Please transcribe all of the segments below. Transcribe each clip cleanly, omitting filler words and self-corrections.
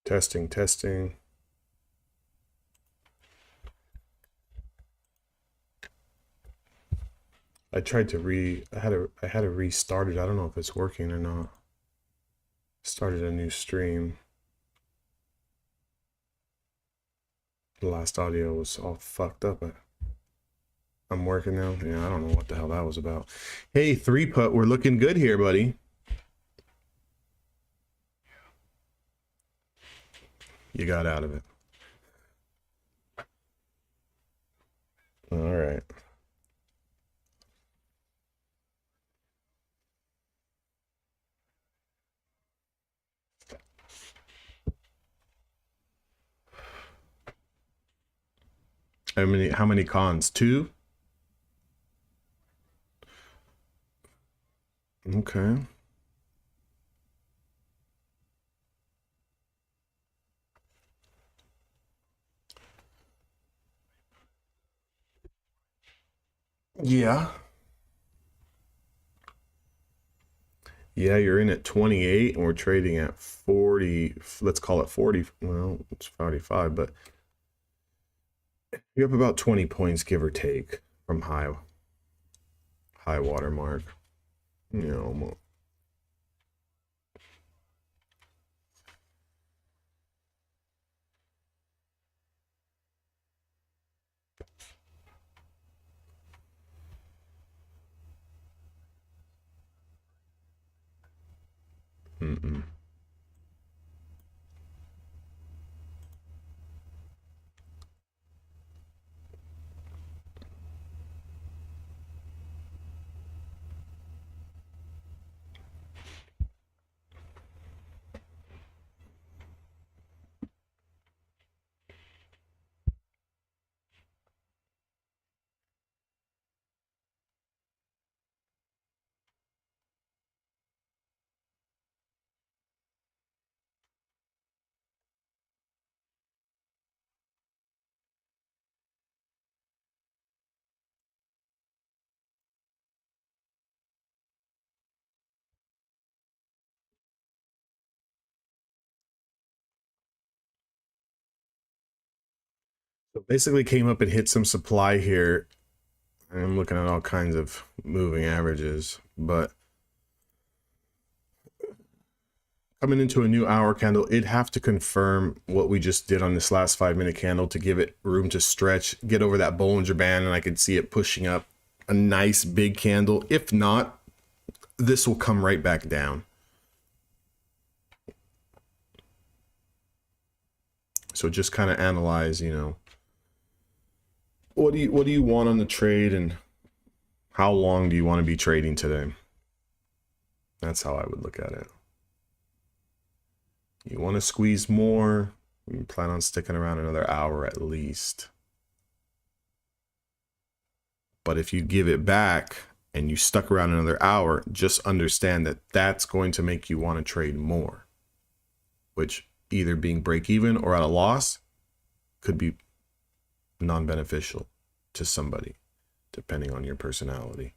Testing, testing. I tried to I had to restart it. I don't know if it's working or not. Started a new stream. The last audio was all fucked up. I'm working now. Yeah, I don't know what the hell that was about. Hey, 3-putt, we're looking good here, buddy. You got out of it. All right. How many cons? 2? Okay. Yeah. Yeah, you're in at 28 and we're trading at 40. Let's call it 40. Well, it's 45, but you're up about 20 points, give or take, from high water mark. You know, mm-mm. So basically came up and hit some supply here. I'm looking at all kinds of moving averages, but coming into a new hour candle, it'd have to confirm what we just did on this last 5-minute candle to give it room to stretch, get over that Bollinger Band, and I could see it pushing up a nice big candle. If not, this will come right back down. So just kind of analyze, you know, what do you want on the trade and how long do you want to be trading today? That's how I would look at it. You want to squeeze more, you plan on sticking around another hour at least. But if you give it back and you stuck around another hour, just understand that that's going to make you want to trade more, which either being break even or at a loss could be non-beneficial to somebody, depending on your personality.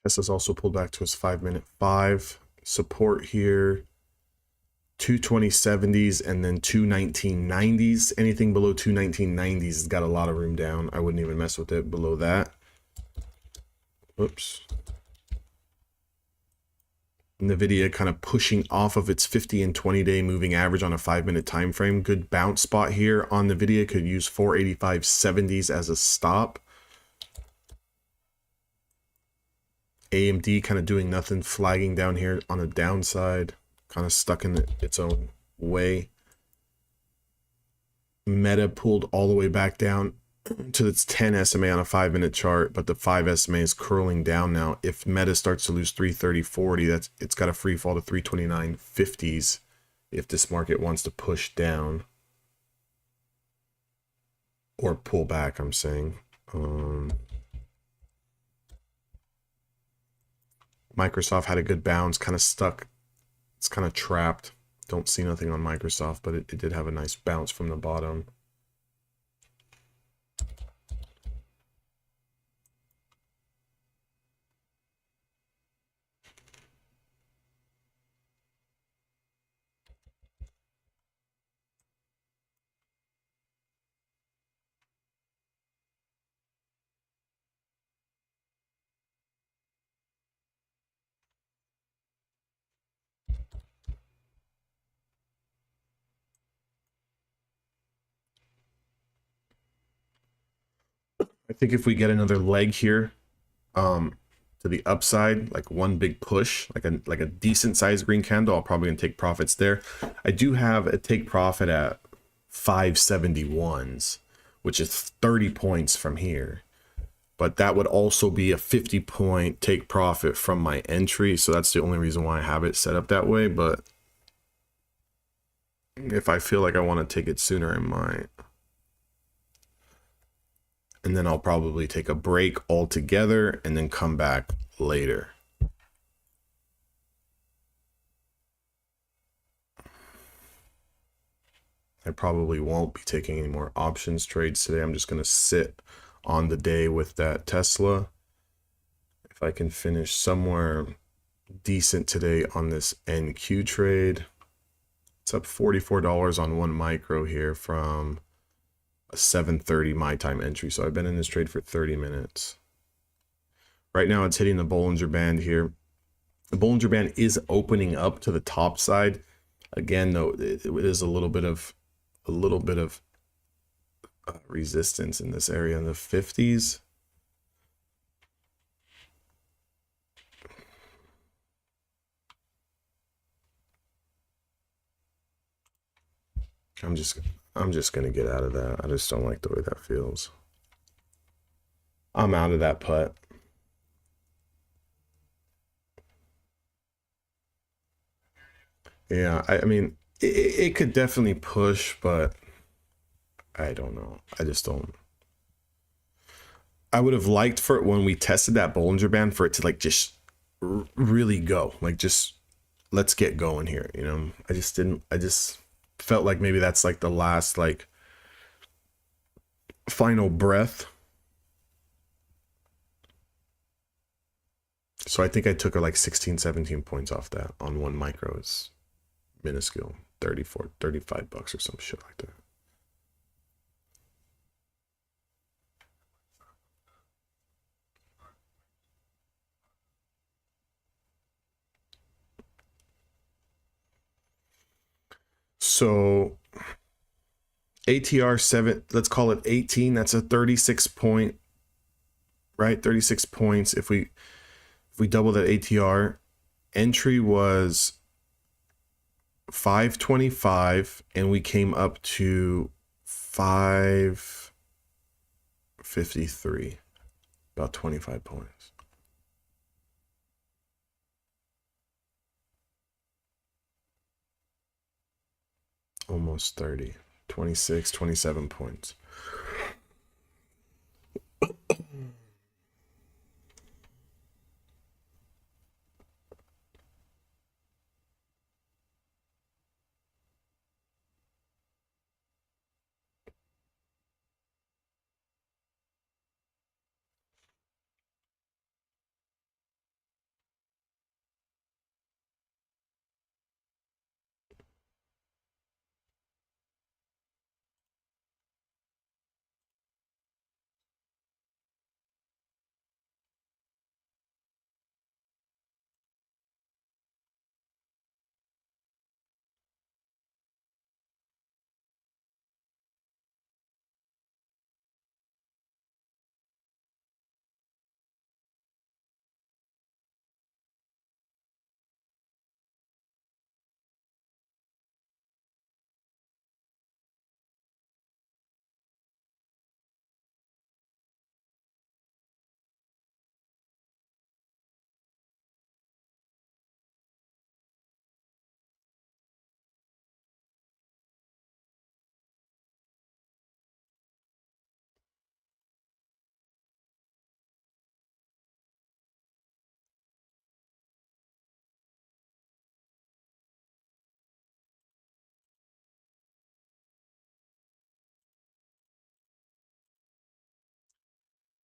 Tesla's also pulled back to his 5-minute 5. Support here, 220.70s and then 219.90s. Anything below 219.90s has got a lot of room down. I wouldn't even mess with it below that. Whoops. NVIDIA kind of pushing off of its 50 and 20-day moving average on a 5-minute time frame. Good bounce spot here on NVIDIA. Could use 485.70s as a stop. AMD kind of doing nothing, flagging down here on the downside, kind of stuck in its own way. Meta pulled all the way back down to its 10 SMA on a 5-minute chart, but the 5 SMA is curling down now. If Meta starts to lose 330.40, it's got a free fall to 329.50s if this market wants to push down or pull back, I'm saying. Microsoft had a good bounce, kind of stuck. It's kind of trapped. Don't see nothing on Microsoft, but it did have a nice bounce from the bottom. I think if we get another leg here, to the upside, like one big push, like a decent sized green candle, I'll probably gonna take profits there. I do have a take profit at 571s, which is 30 points from here. But that would also be a 50-point take profit from my entry. So that's the only reason why I have it set up that way. But if I feel like I want to take it sooner, I might. And then I'll probably take a break altogether and then come back later. I probably won't be taking any more options trades today. I'm just going to sit on the day with that Tesla. If I can finish somewhere decent today on this NQ trade, it's up $44 on one micro here from a 7:30 my time entry. So I've been in this trade for 30 minutes. Right now it's hitting the Bollinger Band here. The Bollinger Band is opening up to the top side. Again, though, it is a little bit of resistance in this area in the 50s. I'm just gonna get out of that. I just don't like the way that feels. I'm out of that putt. Yeah, I mean, it could definitely push, but I don't know. I just don't. I would have liked for it when we tested that Bollinger Band for it to like just really go, like just let's get going here. You know, I just didn't. I just felt like maybe that's like the last like final breath. So I think I took like 16, 17 points off that on one micro. It's minuscule, 34, 35 bucks or some shit like that. So ATR 7, let's call it 18. That's a 36 point, right? 36 points. If we double that ATR, entry was 525 and we came up to 553, about 25 points. Almost 30, 26, 27 points.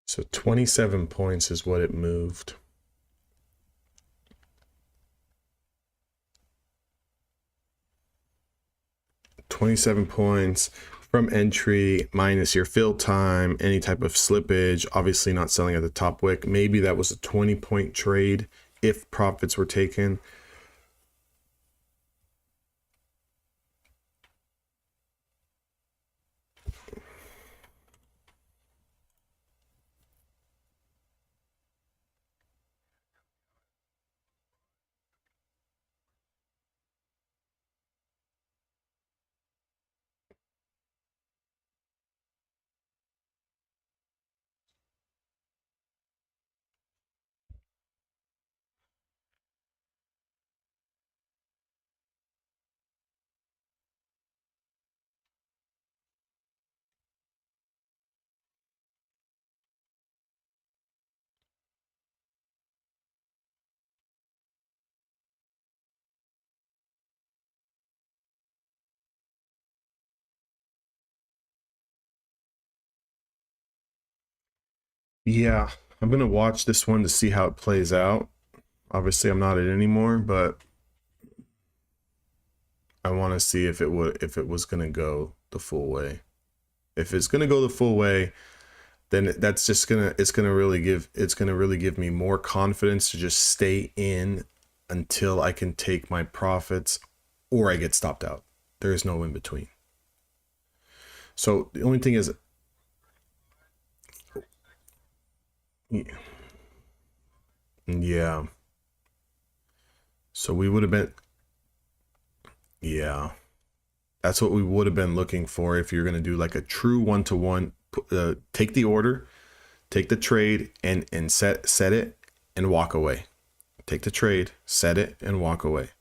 So 27 points is what it moved. $27 from entry minus your fill time, any type of slippage, obviously not selling at the top wick. Maybe that was a 20-point trade if profits were taken. Yeah, I'm gonna watch this one to see how it plays out. Obviously, I'm not in anymore, but I want to see if it was gonna go the full way. If it's gonna go the full way, then that's just it's gonna really give me more confidence to just stay in until I can take my profits or I get stopped out. There is no in between. So the only thing is, yeah. So we would have been, yeah. That's what we would have been looking for if you're going to do like a true one-to-one. Take the order, take the trade, and set it and walk away. Take the trade, set it, and walk away.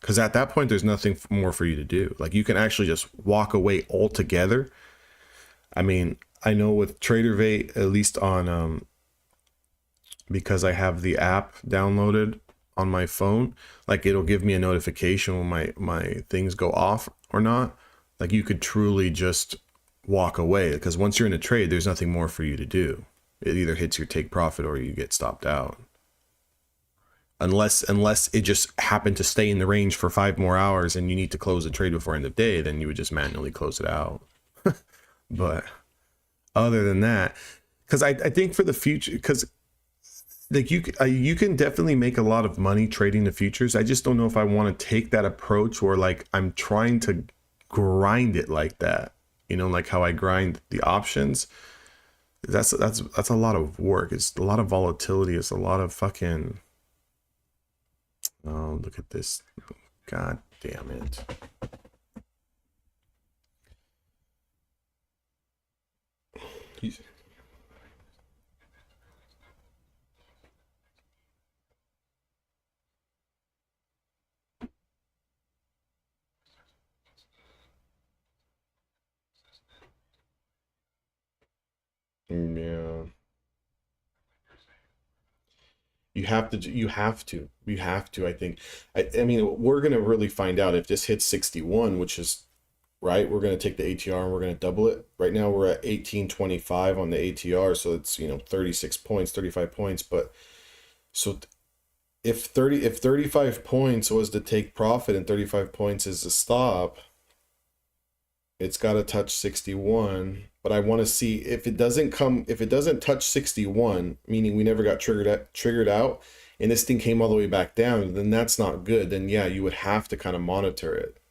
Because at that point, there's nothing more for you to do. Like you can actually just walk away altogether. I mean, I know with TraderVate, at least on because I have the app downloaded on my phone, like it'll give me a notification when my things go off or not. Like you could truly just walk away, because once you're in a trade, there's nothing more for you to do. It either hits your take profit or you get stopped out. Unless it just happened to stay in the range for 5 more hours and you need to close the trade before end of day, then you would just manually close it out. But other than that, because I think for the future, because like you can definitely make a lot of money trading the futures. I just don't know if I want to take that approach where like I'm trying to grind it like that, you know, like how I grind the options. That's a lot of work. It's a lot of volatility. It's a lot of fucking, oh, look at this. God damn it. Yeah. You have to, I think. I mean, we're going to really find out if this hits 61, which is right. We're going to take the ATR and we're going to double it. Right now we're at 1825 on the ATR. So it's, 36 points, 35 points. But so if 35 points was to take profit and 35 points is to stop, it's got to touch 61. But I want to see if it doesn't touch 61, meaning we never got triggered out, and this thing came all the way back down, then that's not good. Then yeah, you would have to kind of monitor it.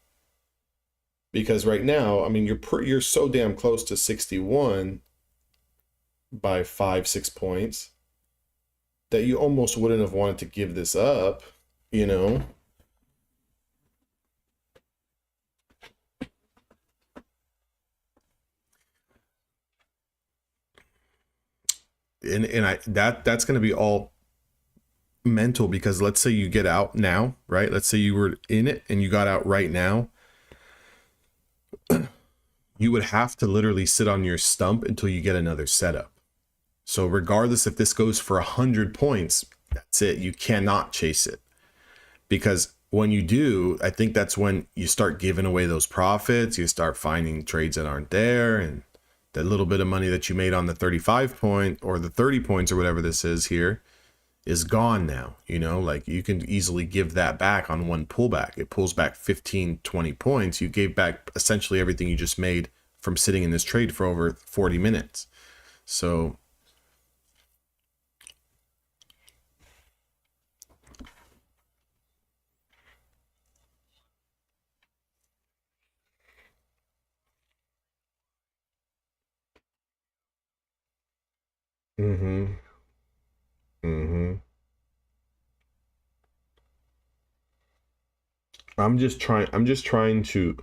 Because right now, I mean, you're so damn close to 61 by 5-6 points that you almost wouldn't have wanted to give this up, And that's going to be all mental, because let's say you get out now, right? Let's say you were in it and you got out right now. You would have to literally sit on your stump until you get another setup. So regardless if this goes for 100 points, that's it. You cannot chase it, because when you do, I think that's when you start giving away those profits. You start finding trades that aren't there, and That little bit of money that you made on the 35 point or the 30 points or whatever this is here is gone now. You know, like you can easily give that back on one pullback. It pulls back 15, 20 points. You gave back essentially everything you just made from sitting in this trade for over 40 minutes. So mm-hmm. Mm-hmm. I'm just trying to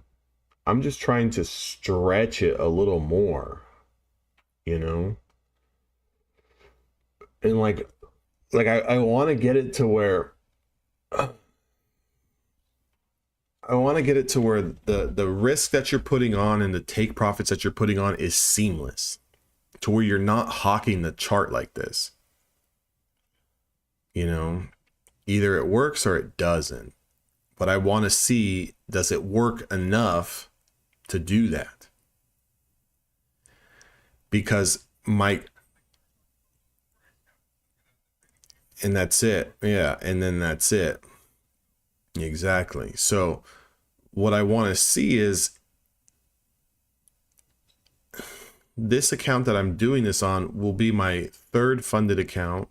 stretch it a little more, you know? And I want to get it to where the risk that you're putting on and the take profits that you're putting on is seamless, to where you're not hawking the chart like this. You know, either it works or it doesn't. But I want to see, does it work enough to do that? Because and that's it. Yeah, and then that's it. Exactly. So what I want to see is this account that I'm doing this on will be my third funded account.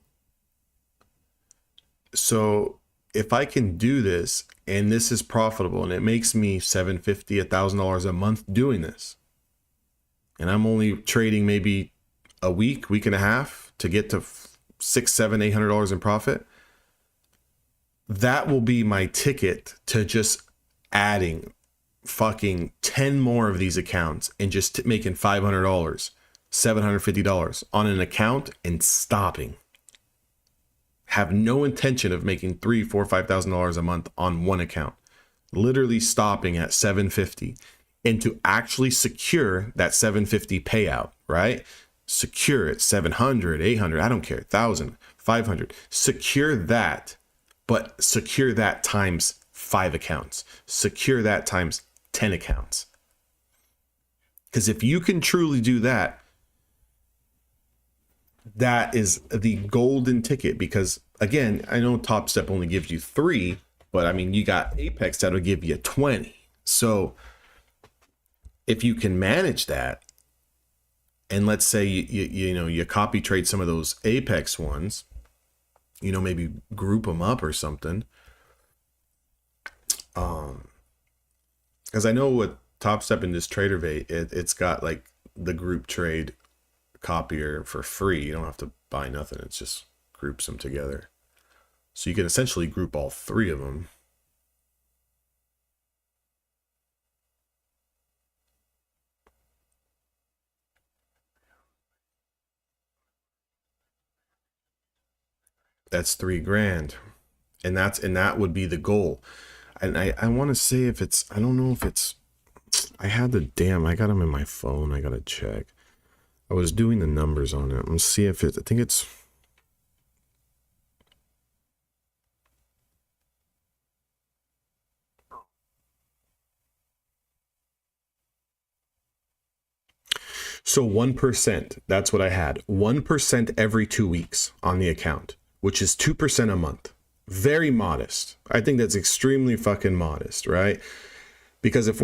So if I can do this and this is profitable and it makes me $750, $1,000 a month doing this, and I'm only trading maybe a week and a half to get to $600, $700, $800 in profit, that will be my ticket to just adding fucking 10 more of these accounts and just making $500, $750 on an account and stopping. Have no intention of making $3,000, $4,000, $5,000 a month on one account. Literally stopping at $750, and to actually secure that $750 payout, right? Secure it, $700, $800, I don't care, $1,000, $500. Secure that, but secure that times 5 accounts. Secure that times 10 accounts. Because if you can truly do that, that is the golden ticket. Because again, I know Top Step only gives you 3, but I mean, you got Apex that'll give you 20. So if you can manage that, and let's say you copy trade some of those Apex ones, you know, maybe group them up or something. Because I know with Top Step in this TraderVate, it's got like the group trade copier for free. You don't have to buy nothing. It just groups them together. So you can essentially group all 3 of them. That's $3,000. And that would be the goal. And I want to say if it's, I don't know if it's, I got them in my phone. I got to check. I was doing the numbers on it. Let's see if it, I think it's, so 1%, that's what I had. 1% every 2 weeks on the account, which is 2% a month. Very modest. I think that's extremely fucking modest, right? Because if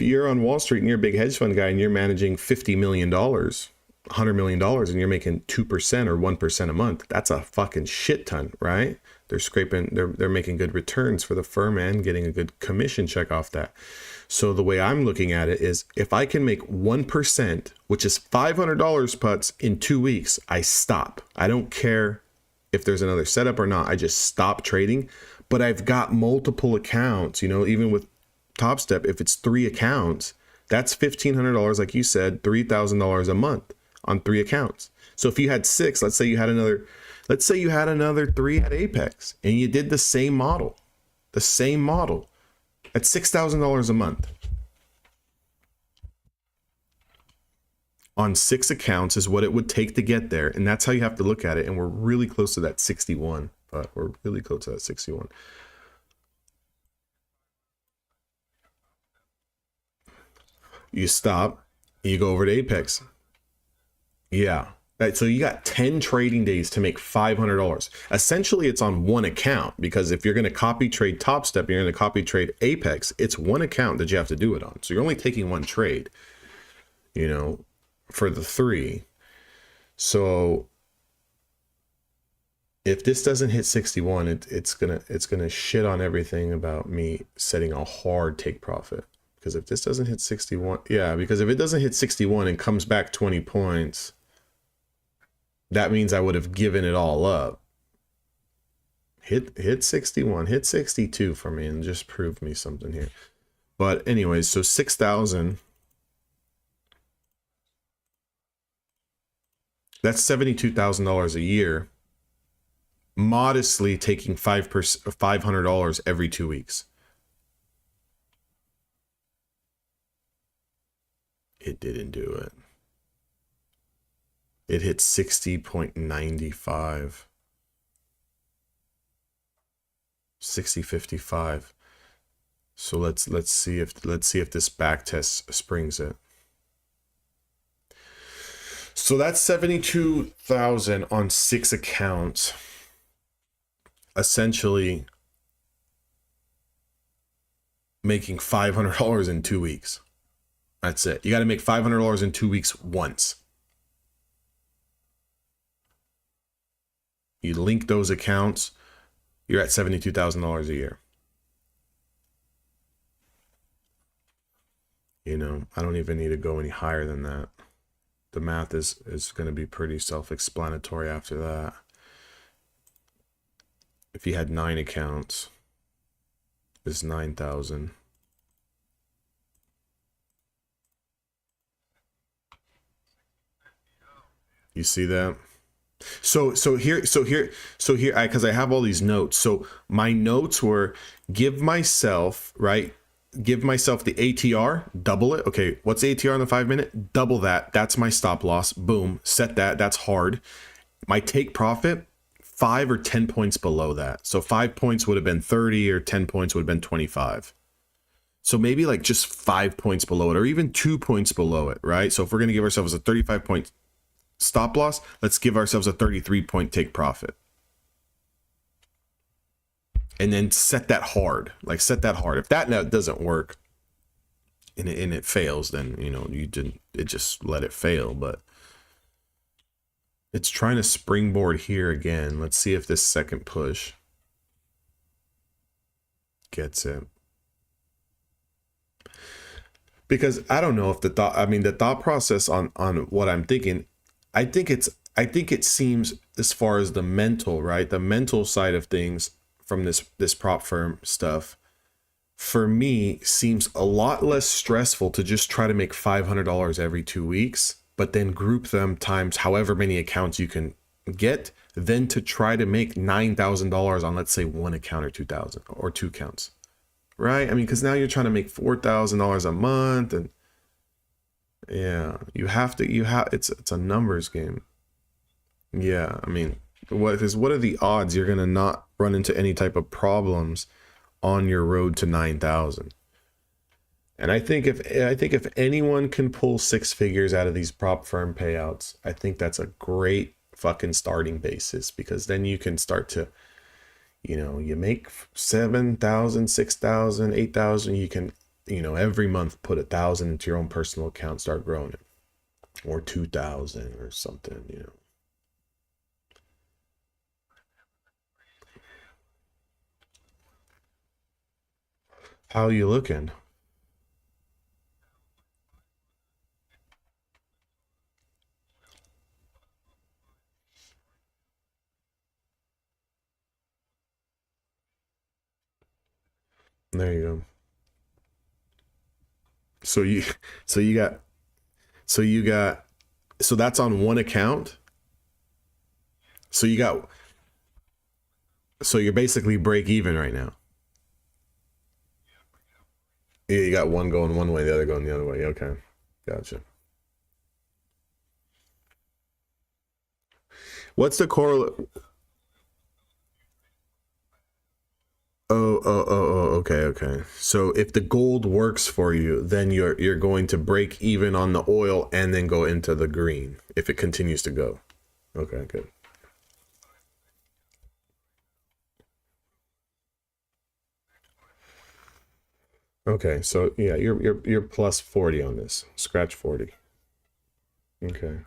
you're on Wall Street and you're a big hedge fund guy and you're managing $50 million, $100 million, and you're making 2% or 1% a month, that's a fucking shit ton, right? They're making good returns for the firm and getting a good commission check off that. So the way I'm looking at it is, if I can make 1%, which is $500 putts in 2 weeks, I stop. I don't care if there's another setup or not. I just stop trading. But I've got multiple accounts, you know, even with Top Step, if it's 3 accounts, that's $1,500, like you said, $3,000 a month on 3 accounts. So if you had 6, let's say you had another 3 at Apex, and you did the same model, at $6,000 a month on 6 accounts is what it would take to get there. And that's how you have to look at it. And we're really close to that 61, but we're really close to that 61. You stop, you go over to Apex. Yeah. Right, so you got 10 trading days to make $500. Essentially, it's on one account, because if you're going to copy trade Top Step, you're going to copy trade Apex, it's one account that you have to do it on. So you're only taking one trade, you know, for the three. So if this doesn't hit 61, it's gonna shit on everything about me setting a hard take profit. Because if this doesn't hit 61, yeah, because if it doesn't hit 61 and comes back 20 points, that means I would have given it all up. Hit 61, hit 62 for me and just prove me something here. But anyways, so 6,000. That's $72,000 a year. Modestly taking $500 every 2 weeks. It didn't do it. It hit 60.95. 60.55. So let's see if this back test springs it. So that's 72,000 on 6 accounts. Essentially making $500 in 2 weeks. That's it. You got to make $500 in 2 weeks once. You link those accounts, you're at $72,000 a year. You know, I don't even need to go any higher than that. The math is going to be pretty self-explanatory after that. If you had 9 accounts, it's 9,000. You see that? So here, because I have all these notes. So my notes were give myself the ATR, double it. Okay, what's the ATR in the 5 minute? Double that. That's my stop loss. Boom, set that. That's hard. My take profit, 5 or 10 points below that. So 5 points would have been 30, or 10 points would have been 25. So maybe like just 5 points below it, or even 2 points below it, right? So if we're going to give ourselves a 35 point stop loss, let's give ourselves a 33 point take profit. And then set that hard. Like set that hard. If that doesn't work and it fails, then it just let it fail. But it's trying to springboard here again. Let's see if this second push gets it. Because I don't know if the thought process on what I'm thinking, I think it seems, as far as the mental, right? The mental side of things from this prop firm stuff, for me, seems a lot less stressful to just try to make $500 every 2 weeks, but then group them times however many accounts you can get, than to try to make $9,000 on, let's say, 1 account or 2,000 or 2 accounts, right? I mean, because now you're trying to make $4,000 a month, and yeah, it's a numbers game. Yeah, I mean, what are the odds you're gonna not run into any type of problems on your road to 9,000? And I think if anyone can pull 6 figures out of these prop firm payouts, I think that's a great fucking starting basis, because then you can start to, you make 7,000, 6,000, 8,000. You can, every month put 1,000 into your own personal account, start growing it, or 2,000 or something, How are you looking? There you go. So you, so you got, so you got, so that's on one account. So so you're basically break even right now. Yeah, you got one going one way, the other going the other way. Okay, gotcha. What's the correlate? Okay. So if the gold works for you, then you're going to break even on the oil and then go into the green if it continues to go. Okay, good. Okay, so yeah, you're plus 40 on this. Scratch 40. Okay.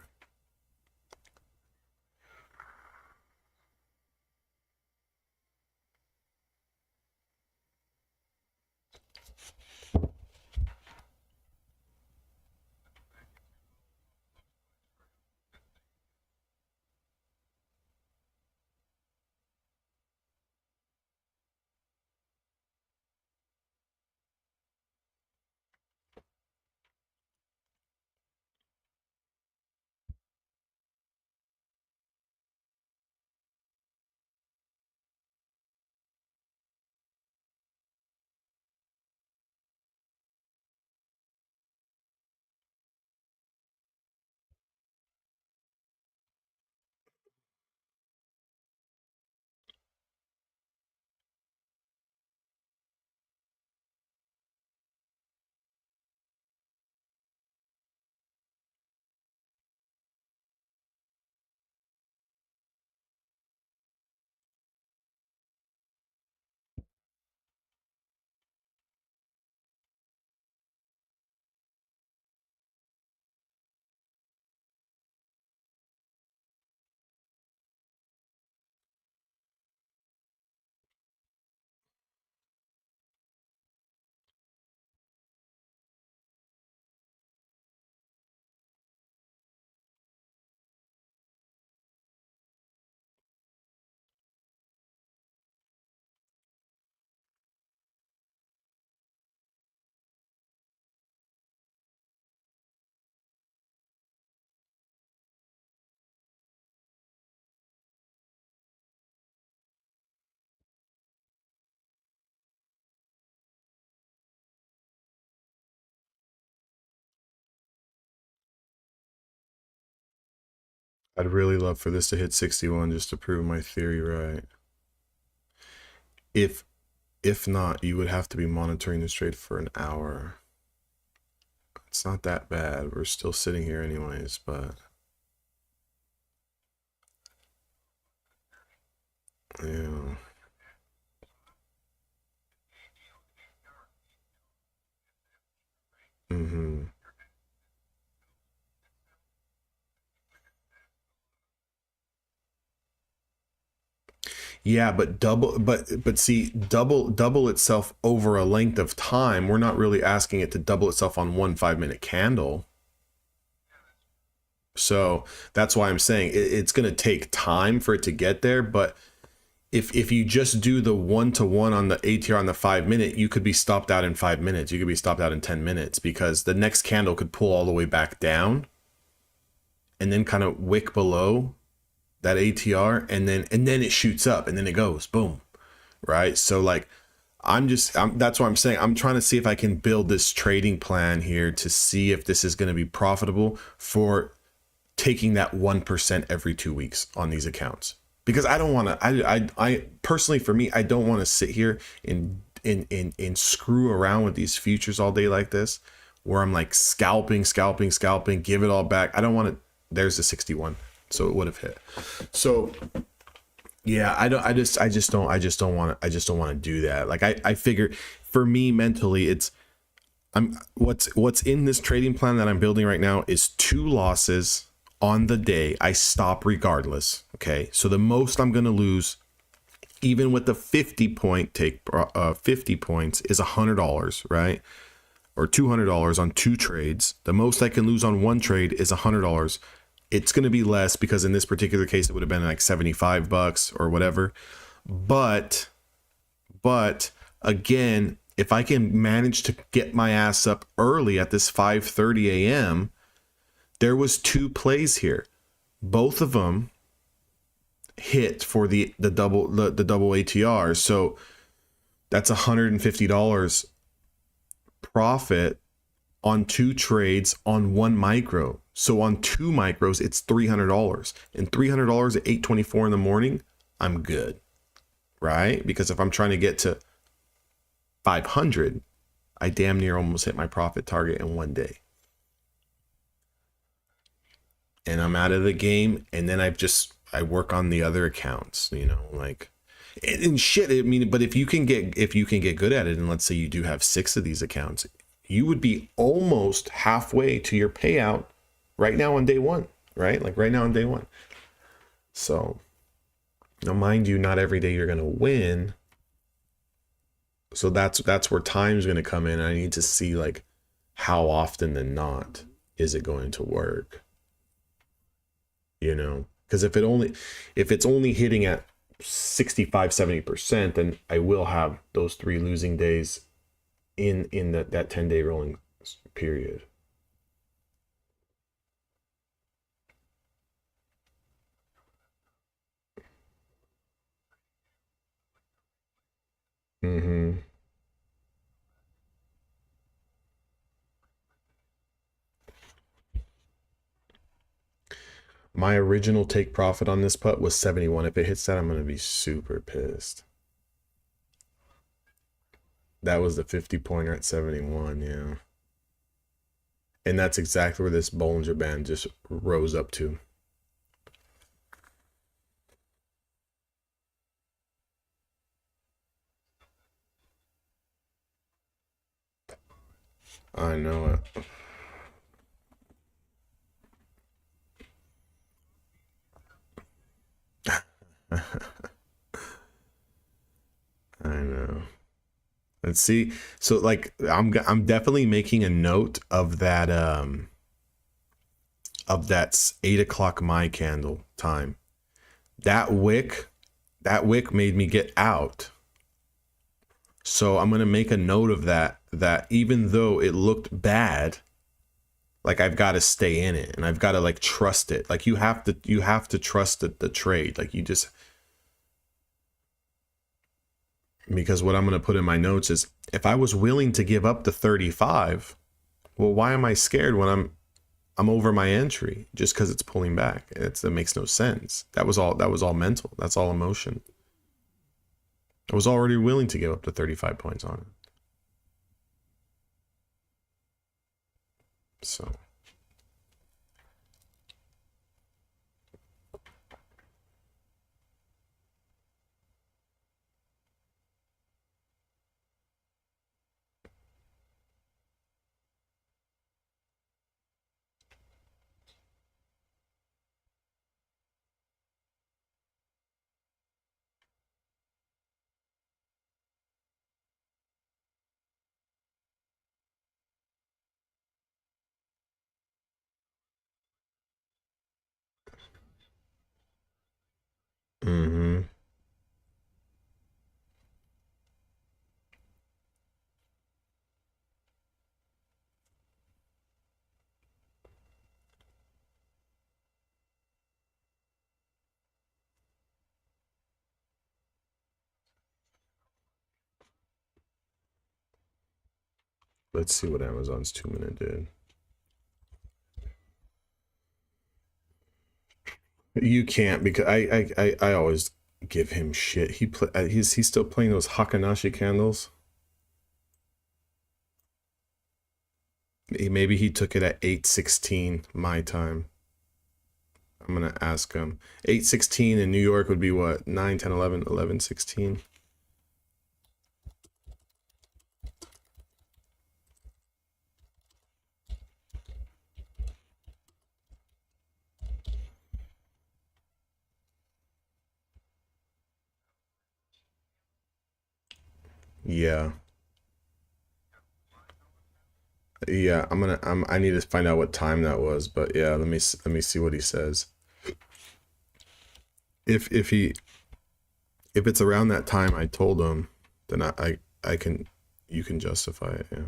I'd really love for this to hit 61 just to prove my theory right. If not, you would have to be monitoring this trade for an hour. It's not that bad. We're still sitting here anyways, but yeah. Mm-hmm. Yeah, but see, double itself over a length of time. We're not really asking it to double itself on one 5-minute candle. So that's why I'm saying it's going to take time for it to get there. But if you just do the 1-to-1 on the ATR on the 5-minute, you could be stopped out in 5 minutes. You could be stopped out in 10 minutes because the next candle could pull all the way back down and then kind of wick below that ATR, and then it shoots up and then it goes boom, right? So like that's why I'm saying I'm trying to see if I can build this trading plan here to see if this is going to be profitable for taking that 1% every 2 weeks on these accounts, because I don't want to I personally, for me, I don't want to sit here and screw around with these futures all day like this, where I'm like scalping, give it all back. I don't want to. There's the 61, so it would have hit. So yeah, I just don't want to do that. Like I figure for me mentally, it's what's in this trading plan that I'm building right now is 2 losses on the day. I stop regardless. Okay, so the most I'm gonna lose, even with the 50 point take, 50 points is $100, right? Or $200 on 2 trades. The most I can lose on 1 trade is $100. It's going to be less because in this particular case, it would have been like $75 or whatever. But again, if I can manage to get my ass up early at this 5:30 a.m., there was 2 plays here. Both of them hit for the double ATR. So that's $150 profit on 2 trades on 1 micro. So on 2 micros, it's $300, and $300 at 8:24 in the morning, I'm good, right? Because if I'm trying to get to 500, I damn near almost hit my profit target in one day. And I'm out of the game. And then I work on the other accounts, you know, like, and shit. I mean, but if you can get good at it, and let's say you do have 6 of these accounts, you would be almost halfway to your payout right now on day one, right? Like right now on day one. So now, mind you, not every day you're going to win. So that's where time's going to come in. I need to see like how often than not is it going to work, you know? Because if it's only hitting at 65-70%, then I will have those 3 losing days in that 10-day rolling period. Mm-hmm. My original take profit on this putt was 71. If it hits that, I'm going to be super pissed. That was the 50 pointer at 71, yeah. And that's exactly where this Bollinger Band just rose up to. I know it. I know. Let's see. So like I'm definitely making a note of that 8 o'clock my candle time. That wick made me get out. So I'm gonna make a note of that even though it looked bad, like I've got to stay in it and I've got to like trust it. Like you have to trust the trade. Like you just, because what I'm going to put in my notes is if I was willing to give up the 35, well, why am I scared when I'm over my entry just because it's pulling back? That makes no sense. That was all mental. That's all emotion. I was already willing to give up the 35 points on it. So. Mm-hmm. Let's see what Amazon's 2-minute did. You can't, because I always give him shit. He's still playing those Hakanashi candles. Maybe he took it at 8:16 my time. I'm gonna ask him. 8:16 in New York would be what? 9, 10, 11, 11, 16. Yeah. Yeah, I need to find out what time that was, but yeah, let me see what he says. If it's around that time I told him, then I can, you can justify it, yeah.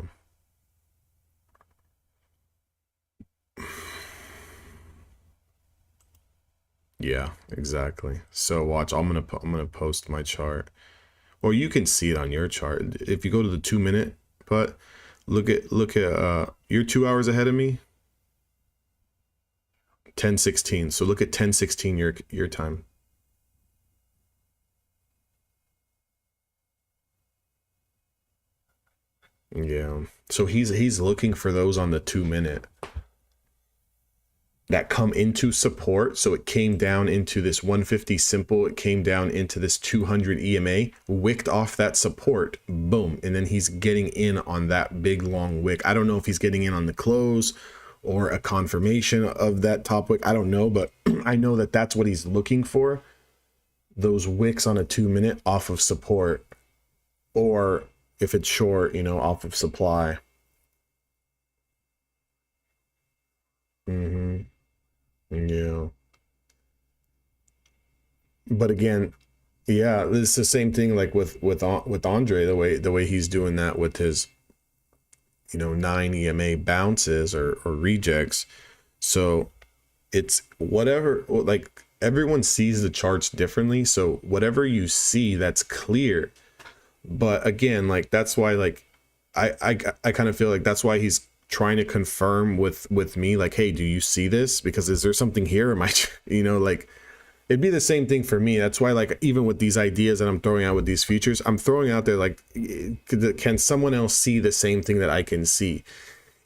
Yeah, exactly. So watch, I'm gonna post my chart, or you can see it on your chart. If you go to the 2-minute putt, look at you're 2 hours ahead of me. 10:16. So look at 10:16 your time. Yeah. So he's looking for those on the 2 minute that come into support. So it came down into this 150 simple, it came down into this 200 EMA, wicked off that support, boom, and then he's getting in on that big long wick. I don't know if he's getting in on the close or a confirmation of that top wick. I don't know, but I know that that's what he's looking for. Those wicks on a 2 minute off of support, or if it's short, you know, off of supply. Mm-hmm. Yeah. But again, yeah, it's the same thing like with Andre, the way he's doing that with his, you know, 9 EMA bounces or rejects. So it's whatever, like everyone sees the charts differently. So whatever you see, that's clear. But again, like that's why like I kind of feel like that's why he's trying to confirm with me, like, hey, do you see this? Because is there something here? Am I, you know, like it'd be the same thing for me. That's why, like, even with these ideas that I'm throwing out with these features, I'm throwing out there like, can someone else see the same thing that I can see?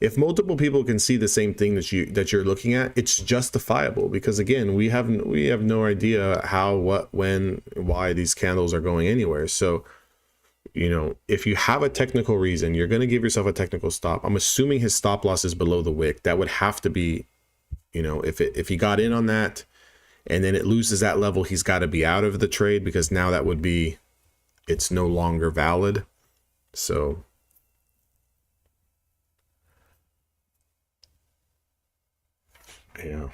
If multiple people can see the same thing that you're looking at, it's justifiable, because again, we have no idea how, what, when, why these candles are going anywhere. So, you know, if you have a technical reason, you're going to give yourself a technical stop. I'm assuming his stop loss is below the wick. That would have to be, you know, if he got in on that and then it loses that level, he's got to be out of the trade, because now that would be, it's no longer valid. So yeah.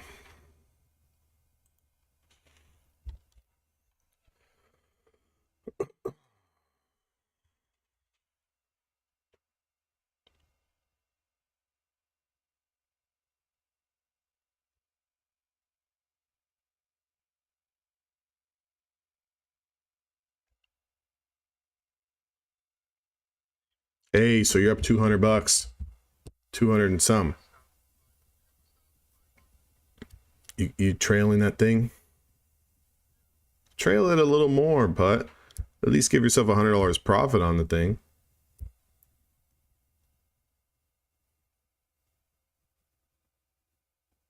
Hey, so you're up $200, 200 and some. You trailing that thing? Trail it a little more, but at least give yourself $100 profit on the thing.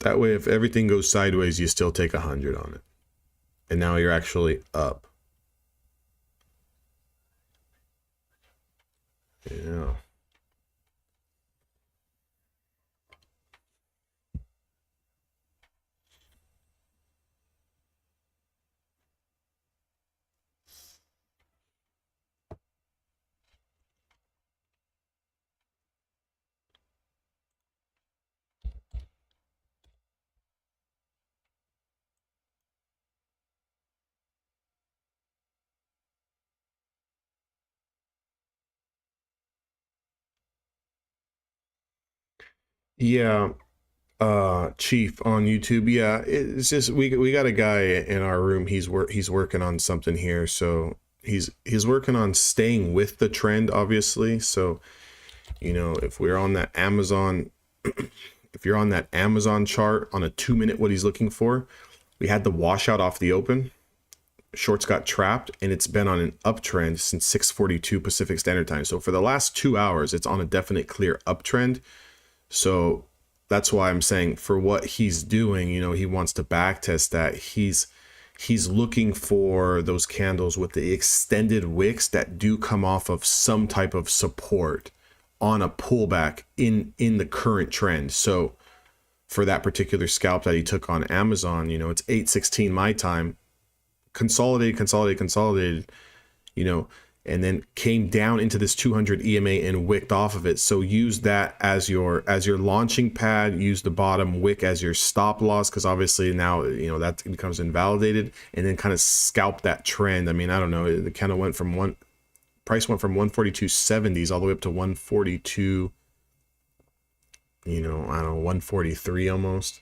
That way, if everything goes sideways, you still take 100 on it. And now you're actually up. Yeah. Yeah. Chief on YouTube. Yeah, it's just we got a guy in our room. He's working on something here. So he's working on staying with the trend, obviously. So, you know, if we're on that Amazon, if you're on that Amazon chart on a 2 minute, what he's looking for, we had the washout off the open. Shorts got trapped, and it's been on an uptrend since 6:42 Pacific Standard Time. So for the last 2 hours, it's on a definite clear uptrend. So that's why I'm saying, for what he's doing, you know, he wants to backtest that. He's looking for those candles with the extended wicks that do come off of some type of support on a pullback in the current trend. So for that particular scalp that he took on Amazon, you know, it's 8:16 my time, consolidated, you know, and then came down into this 200 EMA and wicked off of it. So use that as your launching pad. Use the bottom wick as your stop loss, because obviously now, you know, that becomes invalidated, and then kind of scalp that trend. I mean, I don't know, the kind of went from price went from 142.70s all the way up to 142, you know, I don't know, 143 almost.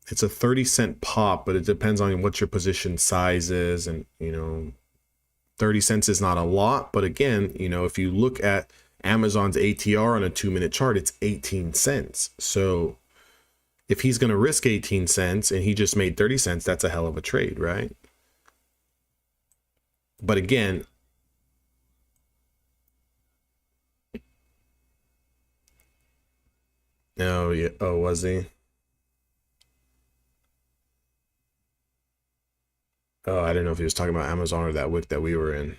It's a 30-cent pop, but it depends on what your position size is, and, you know, 30 cents is not a lot, but again, you know, if you look at Amazon's ATR on a 2 minute chart, it's 18 cents. So if he's going to risk 18 cents and he just made 30 cents, that's a hell of a trade, right? But again, Oh yeah. Oh, was he? Oh, I didn't know if he was talking about Amazon or that wick that we were in.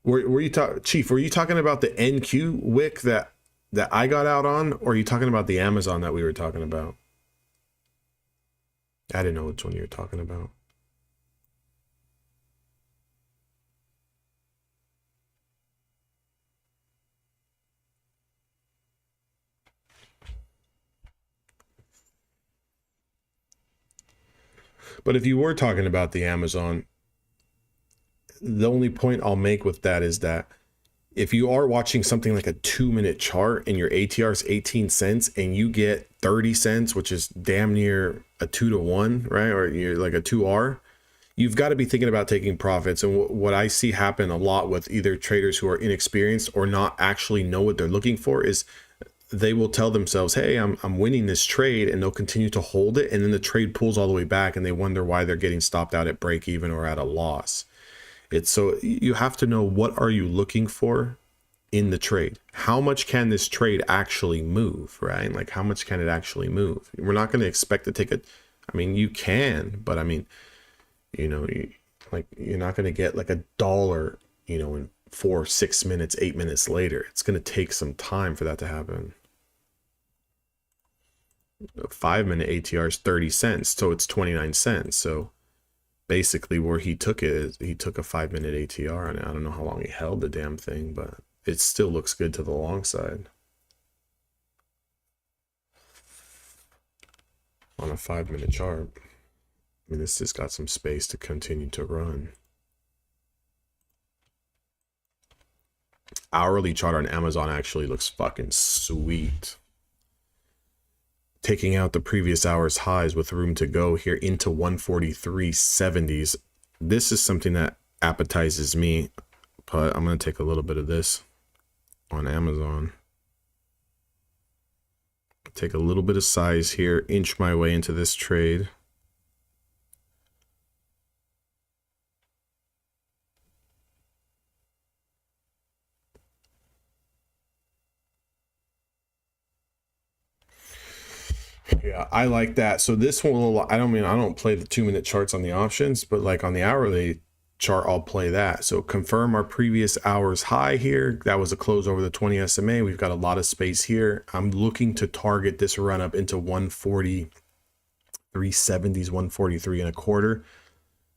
Were you talking, Chief? Were you talking about the NQ wick that I got out on, or are you talking about the Amazon that we were talking about? I didn't know which one you were talking about. But if you were talking about the Amazon, the only point I'll make with that is that if you are watching something like a 2-minute chart and your ATR is 18 cents and you get 30 cents, which is damn near a 2-to-1, right? Or you're like a 2R, you've got to be thinking about taking profits. And what I see happen a lot with either traders who are inexperienced or not actually know what they're looking for is they will tell themselves, hey, I'm winning this trade, and they'll continue to hold it. And then the trade pulls all the way back and they wonder why they're getting stopped out at break even or at a loss. It's so you have to know, what are you looking for in the trade? How much can this trade actually move, right? Like, how much can it actually move? We're not going to expect to take I mean, you can, but I mean, you know, you're not going to get like $1, you know, in 4, 6 minutes, 8 minutes later. It's going to take some time for that to happen. A 5-minute ATR is 30 cents, so it's 29 cents. So basically where he took it is he took a 5-minute ATR, and I don't know how long he held the damn thing, but it still looks good to the long side on a 5-minute chart. I mean, this just got some space to continue to run. Hourly chart on Amazon actually looks fucking sweet. Taking out the previous hour's highs with room to go here into 143.70s. This is something that appetizes me, but I'm going to take a little bit of this on Amazon. Take a little bit of size here, inch my way into this trade. Yeah, I like that. So this one, I don't play the 2-minute charts on the options, but like on the hourly chart, I'll play that. So confirm our previous hour's high here. That was a close over the 20 SMA. We've got a lot of space here. I'm looking to target this run up into 143.70s, 143.25.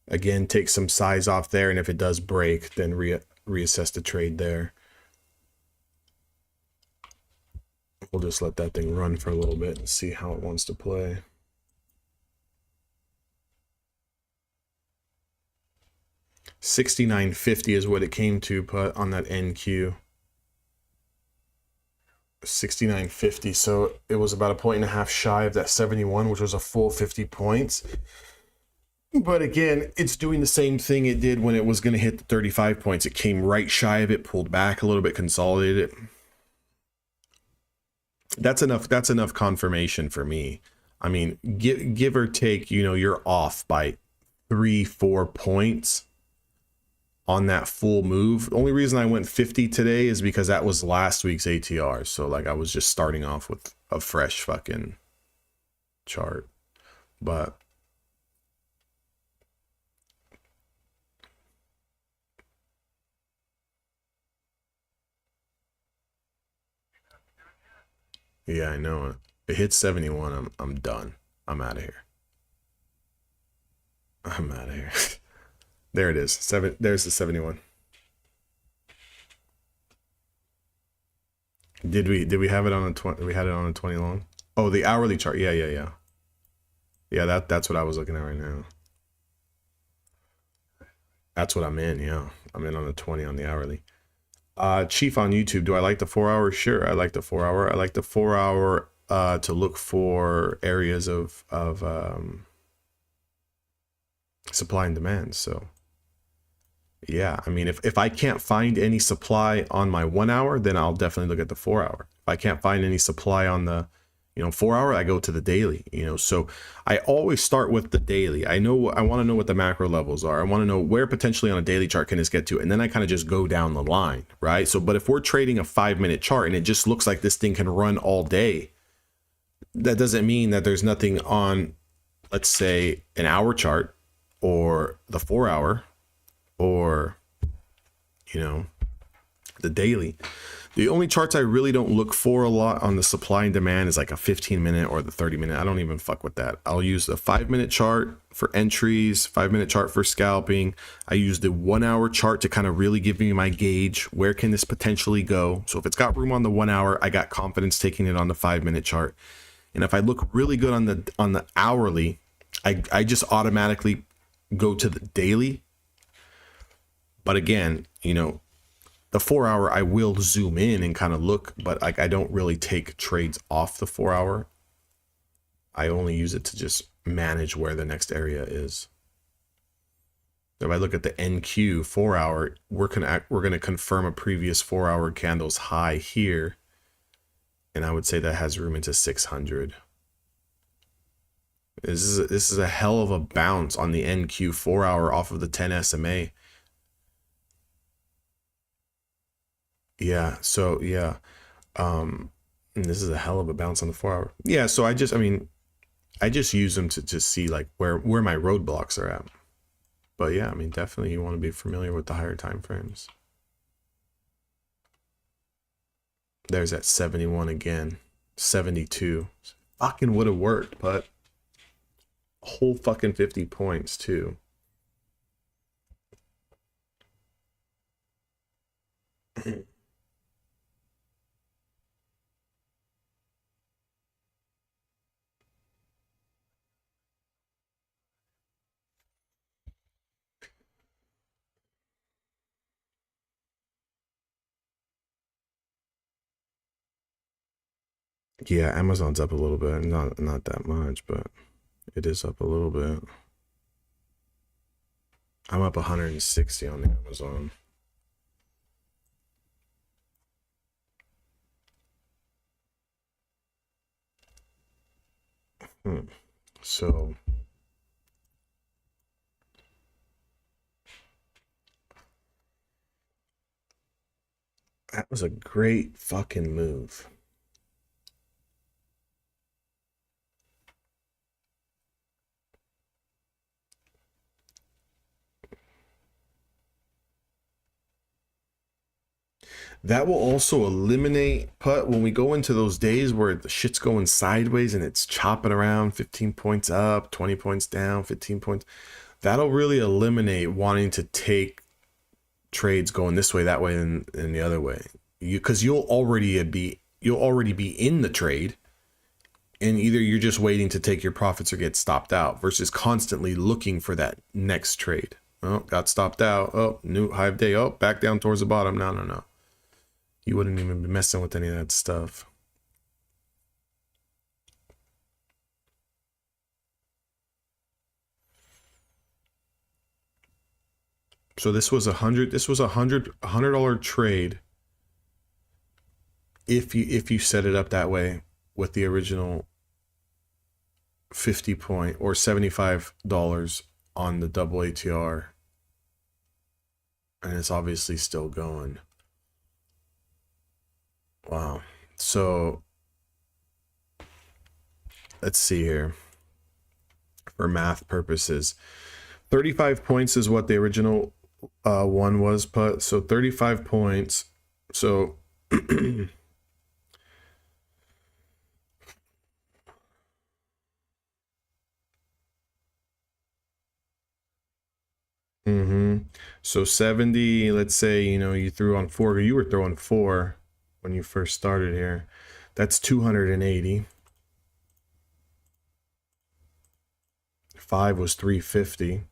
Again, take some size off there, and if it does break, then reassess the trade there. We'll just let that thing run for a little bit and see how it wants to play. $69.50 is what it came to put on that NQ. $69.50. So it was about 1.5 points shy of that 71, which was a full 50 points. But again, it's doing the same thing it did when it was going to hit the 35 points. It came right shy of it, pulled back a little bit, consolidated it. That's enough confirmation for me. I mean, give or take, you know, you're off by 3-4 points on that full move. The only reason I went 50 today is because that was last week's ATR. So like I was just starting off with a fresh fucking chart. But yeah, I know it. It hits 71. I'm done. I'm out of here. I'm out of here. There it is. There's the 71. Did we have it on a 20? We had it on a 20 long. Oh, the hourly chart. Yeah. Yeah, that's what I was looking at right now. That's what I'm in. Yeah, I'm in on the 20 on the hourly. Chief on YouTube, do I like the 4-hour? Sure, I like the 4-hour. I like the 4-hour to look for areas of supply and demand. So yeah, I mean, if I can't find any supply on my 1-hour, then I'll definitely look at the 4-hour. If I can't find any supply on the 4-hour, I go to the daily. So I always start with the daily. I want to know what the macro levels are. I want to know where potentially on a daily chart can this get to, and then I kind of just go down the line, right? So, but if we're trading a 5-minute chart and it just looks like this thing can run all day, that doesn't mean that there's nothing on, let's say, an hour chart or the 4 hour or, you know, the daily. The only charts I really don't look for a lot on the supply and demand is like a 15-minute or the 30-minute. I don't even fuck with that. I'll use the 5-minute chart for entries, 5-minute chart for scalping. I use the 1 hour chart to kind of really give me my gauge. Where can this potentially go? So if it's got room on the 1 hour, I got confidence taking it on the 5-minute chart. And if I look really good on the hourly, I just automatically go to the daily. But again, you know, the 4 hour, I will zoom in and kind of look, but like I don't really take trades off the 4 hour. I only use it to just manage where the next area is. If I look at the NQ 4 hour, we're gonna confirm a previous 4 hour candle's high here, and I would say that has room into 600. This is a hell of a bounce on the NQ 4 hour off of the 10 SMA. Yeah, so yeah, and this is a hell of a bounce on the 4 hour. Yeah, so I just use them to just see like where my roadblocks are at. But yeah, I mean, definitely you want to be familiar with the higher time frames. There's that 71 again, 72. Fucking would have worked, but a whole fucking 50 points too. Yeah, Amazon's up a little bit. Not that much, but it is up a little bit. I'm up 160 on the Amazon. So that was a great fucking move. That will also eliminate put when we go into those days where the shit's going sideways and it's chopping around 15 points up, 20 points down, 15 points. That'll really eliminate wanting to take trades going this way, that way, and the other way. Because you'll already be in the trade, and either you're just waiting to take your profits or get stopped out versus constantly looking for that next trade. Oh, got stopped out. Oh, new high of day. Oh, back down towards the bottom. No. You wouldn't even be messing with any of that stuff. So this was $100 trade if you set it up that way with the original 50 point or $75 on the double ATR, and it's obviously still going. Wow. So let's see here. For math purposes, 35 points is what the original one was put. So 35 points. So so 70, let's say, you know, you threw on 4, you were throwing 4 when you first started here. That's 280. 5 was 350.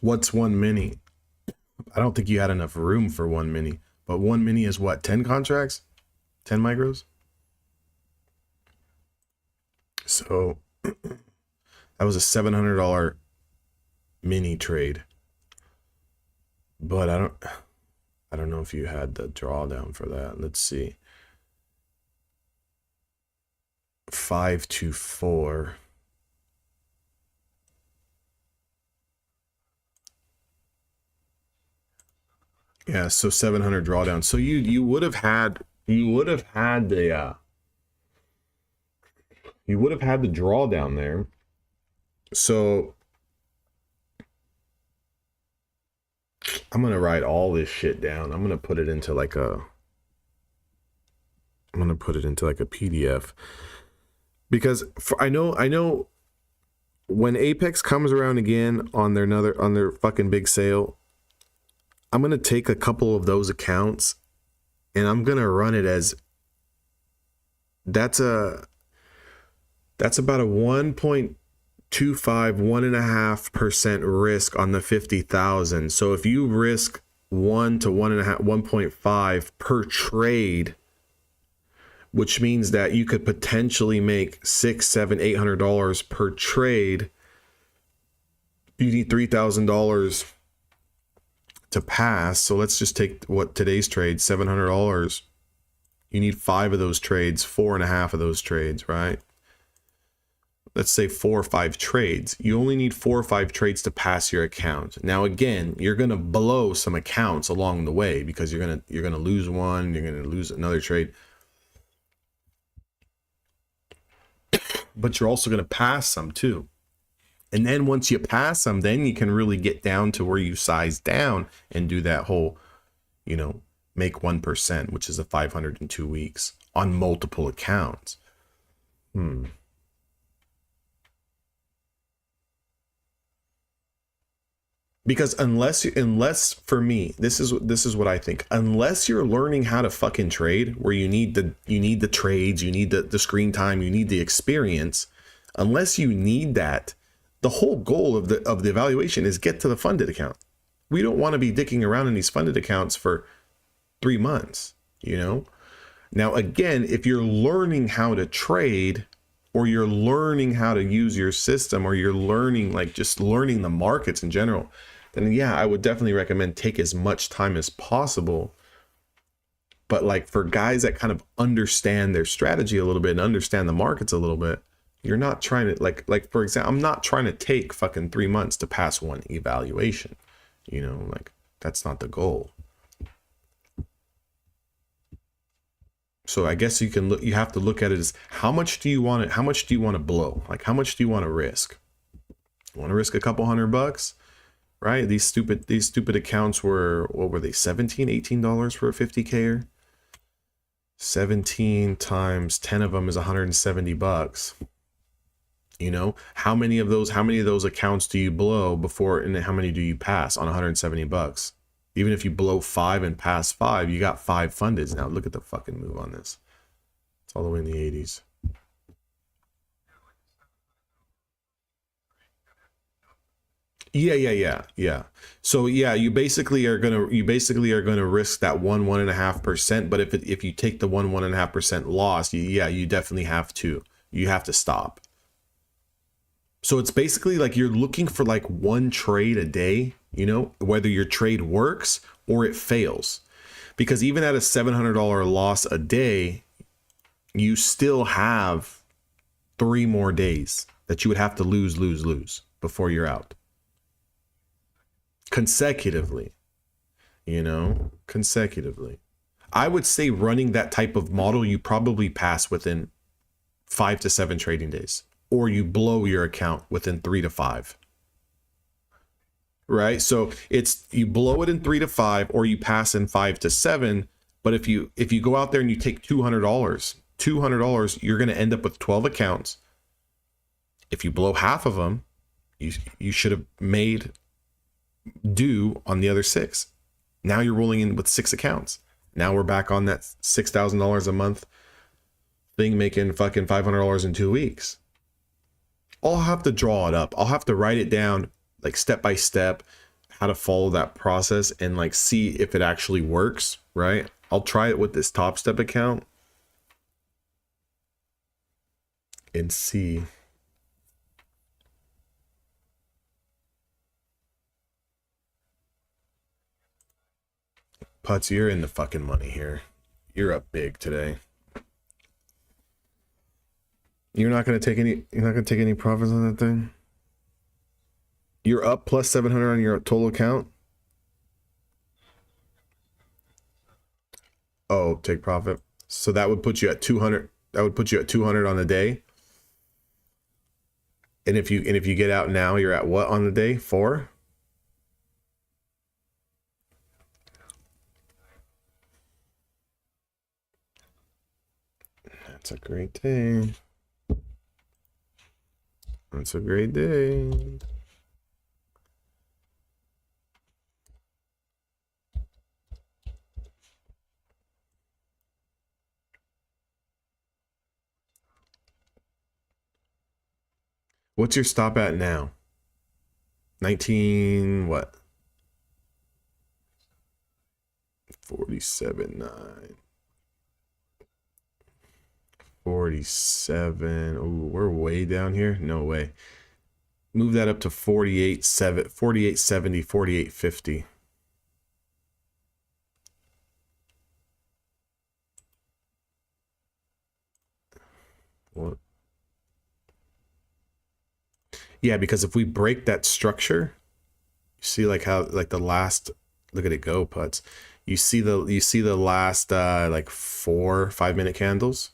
What's one mini? I don't think you had enough room for one mini, but one mini is what, 10 contracts, 10 micros. So that was a $700 mini trade, but I don't know if you had the drawdown for that. Let's see. 524. Yeah, so 700 drawdown. So you would have had the you would have had the drawdown there. So I'm going to write all this shit down. I'm going to put it into like a PDF, because I know when Apex comes around again on their fucking big sale, I'm going to take a couple of those accounts and I'm going to run it as that's about a 1.25, 1.5% risk on the 50,000. So if you risk 1 to 1.5, 1.5 per trade, which means that you could potentially make $600, $700, $800 per trade, you need $3,000 to pass. So let's just take what today's trade, $700. You need 5 of those trades, 4.5 of those trades, right? Let's say 4 or 5 trades. You only need 4 or 5 trades to pass your account. Now, again, you're gonna blow some accounts along the way because you're gonna lose one, you're gonna lose another trade, but you're also gonna pass some too. And then once you pass them, then you can really get down to where you size down and do that whole, make 1%, which is a 500 in 2 weeks on multiple accounts. Because unless for me, this is what I think. Unless you're learning how to fucking trade, where you need the trades, you need the screen time, you need the experience. Unless you need that, the whole goal of the evaluation is get to the funded account. We don't want to be dicking around in these funded accounts for 3 months, Now, again, if you're learning how to trade, or you're learning how to use your system, or you're learning, just learning the markets in general, then yeah, I would definitely recommend take as much time as possible. But for guys that kind of understand their strategy a little bit and understand the markets a little bit, you're not trying to like for example, I'm not trying to take fucking 3 months to pass one evaluation. That's not the goal. So I guess you have to look at it as how much do you want to blow? How much do you want to risk? You want to risk a couple $100, right? These stupid accounts were, what were they, $17, $18 for a 50K? 17 times 10 of them is $170. How many of those accounts do you blow before, and how many do you pass on $170? Even if you blow 5 and pass 5, you got 5 fundeds. Now look at the fucking move on this. It's all the way in the 80s. Yeah. So yeah, you basically are gonna risk that 1.5%. But if you take the 1.5% loss, you definitely have to stop. So it's basically like you're looking for one trade a day, whether your trade works or it fails. Because even at a $700 loss a day, you still have 3 more days that you would have to lose before you're out. Consecutively. I would say running that type of model, you probably pass within 5 to 7 trading days. Or you blow your account within 3 to 5. Right? So you blow it in 3 to 5, or you pass in 5 to 7. But if you go out there and you take $200, you're going to end up with 12 accounts. If you blow half of them, you should have made due on the other 6. Now you're rolling in with 6 accounts. Now we're back on that $6,000 a month thing, making fucking $500 in 2 weeks. I'll have to draw it up. I'll have to write it down step by step, how to follow that process and see if it actually works, right? I'll try it with this Top Step account and see. Putz, you're in the fucking money here. You're up big today. You're not gonna take any profits on that thing? You're up plus 700 on your total account? Oh, take profit. So that would put you at 200. That would put you at 200 on the day. And if you get out now, you're at what on the day? 4? That's a great day. That's a great day. What's your stop at now? 19 what? 47.9. 47. Ooh, we're way down here. No way. Move that up to 48.7, 48.70, 48.50. What? Yeah, because if we break that structure, you see like how like the last, look at it go, Putz. You see the last like 4-5 minute candles.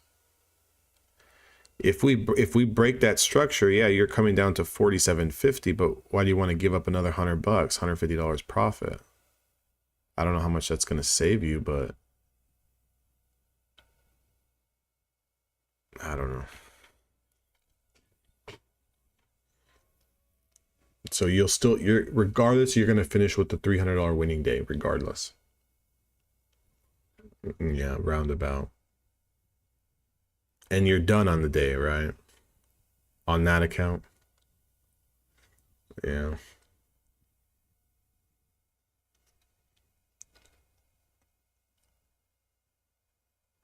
If we break that structure, yeah, you're coming down to 47.50, but why do you want to give up another $100, $150 profit? I don't know how much that's going to save you, but I don't know. So regardless, you're going to finish with the $300 winning day regardless. Yeah, roundabout. And you're done on the day, right? On that account. Yeah.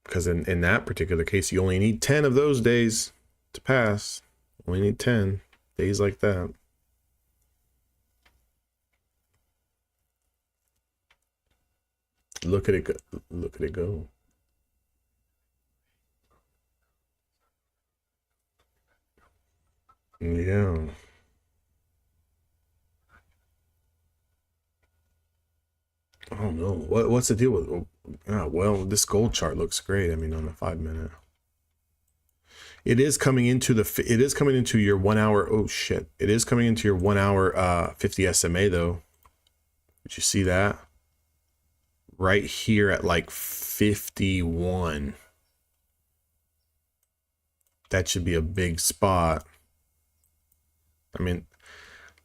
Because in that particular case, you only need 10 of those days to pass. Only need 10 days like that. Look at it go. Look at it go. Yeah. Oh no. What's the deal with? Well, this gold chart looks great. I mean, on the 5 minute. It is coming into your 1 hour. Oh shit. It is coming into your 1 hour 50 SMA though. Did you see that? Right here at like 51. That should be a big spot. I mean,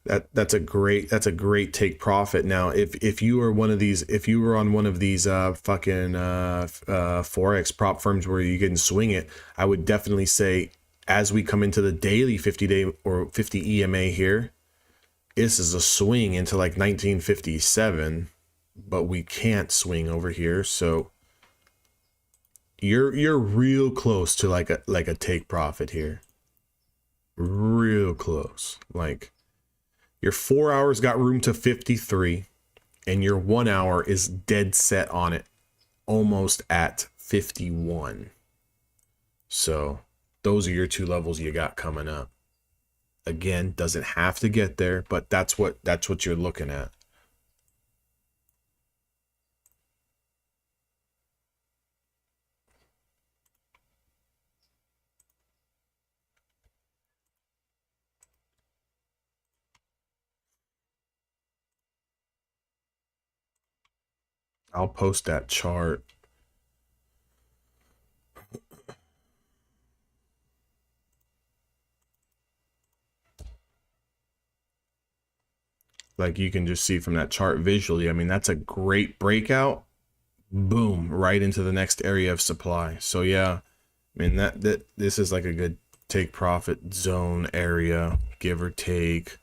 that's a great take profit. Now, if you are one of these, if you were on one of these fucking forex prop firms where you can swing it, I would definitely say as we come into the daily 50 day or 50 EMA here, this is a swing into like 1957, but we can't swing over here, so you're real close to like a take profit here. Real close. Like your 4 hours got room to 53 and your 1 hour is dead set on it, almost at 51. So those are your two levels you got coming up. Again, doesn't have to get there, but that's what you're looking at. I'll post that chart. Like you can just see from that chart visually. I mean, that's a great breakout. Boom, right into the next area of supply. So yeah, I mean that this is like a good take profit zone area, give or take.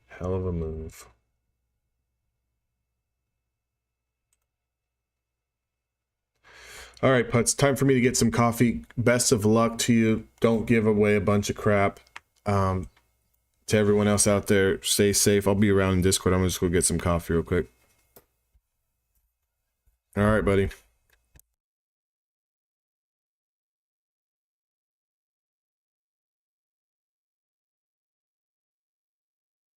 Hell of a move. All right, Putz, time for me to get some coffee. Best of luck to you. Don't give away a bunch of crap. To everyone else out there, stay safe. I'll be around in Discord. I'm just going to get some coffee real quick. All right, buddy.